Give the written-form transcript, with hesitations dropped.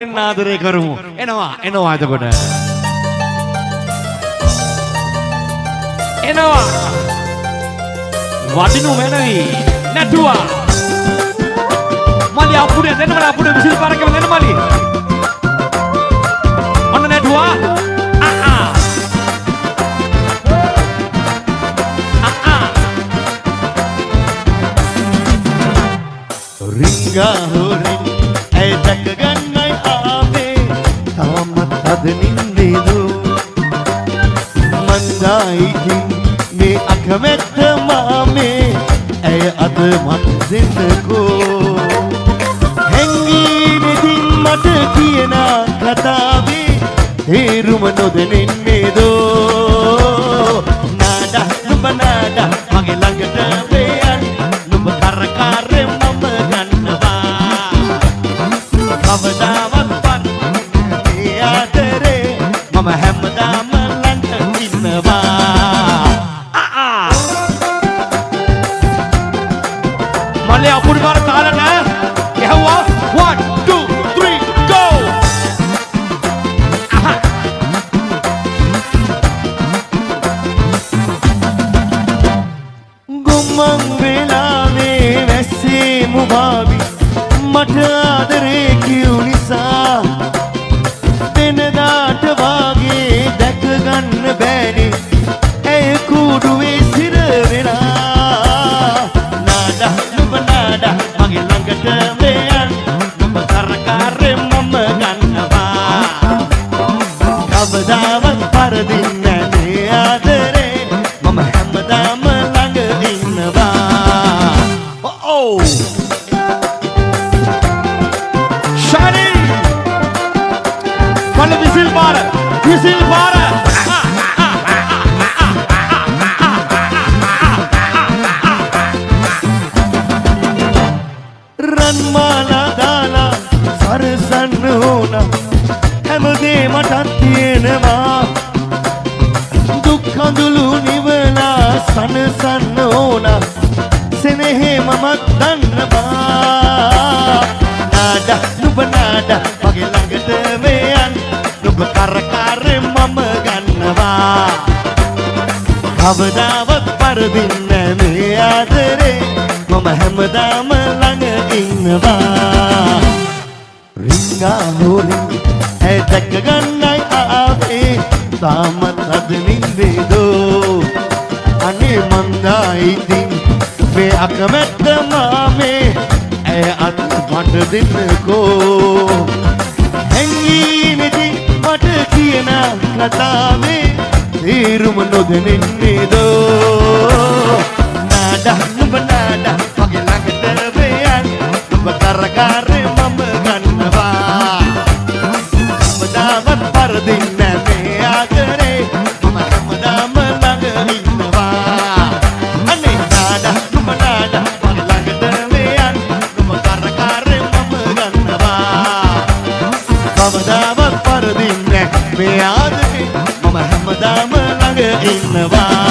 ආදරේ කරමු. එනවා එතකොට. එනවා. වඩිනු මැනවි. නැටුවා. මලි අපුඩේ දෙන්න මල අපුඩේ විසිල් පාරකම දෙන්න මලි. ඔන්න නැටුවා. රිංගා හොරින් ඇය දැක ගන්නයි ආවේ තාමත් අද නින්දේදු මන්දායිතින් මේ අකමැත්ත මාමේ ඇය අද මත් දෙන්නකෝ හැංගීනෙදින් මට කියන කතාවේ තේරුම නොදැනෙන්නේදෝ නාඩා නුඹ නාඩා මගේ ළඟට වෙයන් නුඹ කරකාරේ කවදාවත් පන්නේ ආදරේ මම හැමදාම ළඟ ඉන්නවා මල්ලේ අපුඩි පාර තාලට යහුවා 1 2 3 go ගොම්මන් වෙලාවේ වැස්සේ මුභාවි මට ආදරේ කියු නිසා වෙනදාට වාගේ දැක ගන්න බෑනේ ඇය කුඩුවේ සිර වෙලා නාඩා නුඹ නාඩා මගේ ළඟට වෙයන් නුඹ කරකාරේ මම ගන්නවා කවදාවත් පරදින්නේ නෑ ආදරේ මම හැමදාම ළඟ ඉන්නවා ඕ විසිල් පාර රන්මාලා දාලා සරසන්න ඕන හැමදේ මටත් තියෙනවා දුක් කඳුළු නිවලා සනසන්න ඕන සෙනෙහේ මමත් දන්නවා නාඩා නුඹ නාඩා මගේ ළඟට වෙයන් නුඹ කරකාරේ මම ගන්නවා කවදාවත් පරදින්නේ මේ ආදරේ මම හැමදාම ළඟ ඉන්නවා රිංගා හොරින් ඇය දැක ගන්නයි ආවේ තාමත් අද නින්දේදෝ අනේ මන්දායිතින් මේ අකමැත්ත මාමේ ඇය අත් මට දෙන්නකෝ හැංගීනෙදී මට කියන කතාවේ තේරුම නොදැනෙන්නේදෝ නාඩා නුඹ නාඩා මගේ ළඟට වෙයන් නුඹ කරකාරේ මම ගන්නවා කවදාවත් පරදින්නේ මේ ආදරේ මම හැමදාම ළඟ ඉන්නවා අනේ නාඩා නුඹ නාඩා මගේ ළඟට වෙයන් නුඹ කරකාරේ මම ගන්නවා කවදාවත් පරදින්නේ මේ ආදරේ මම හැමදාම ළඟ ඉන්නවා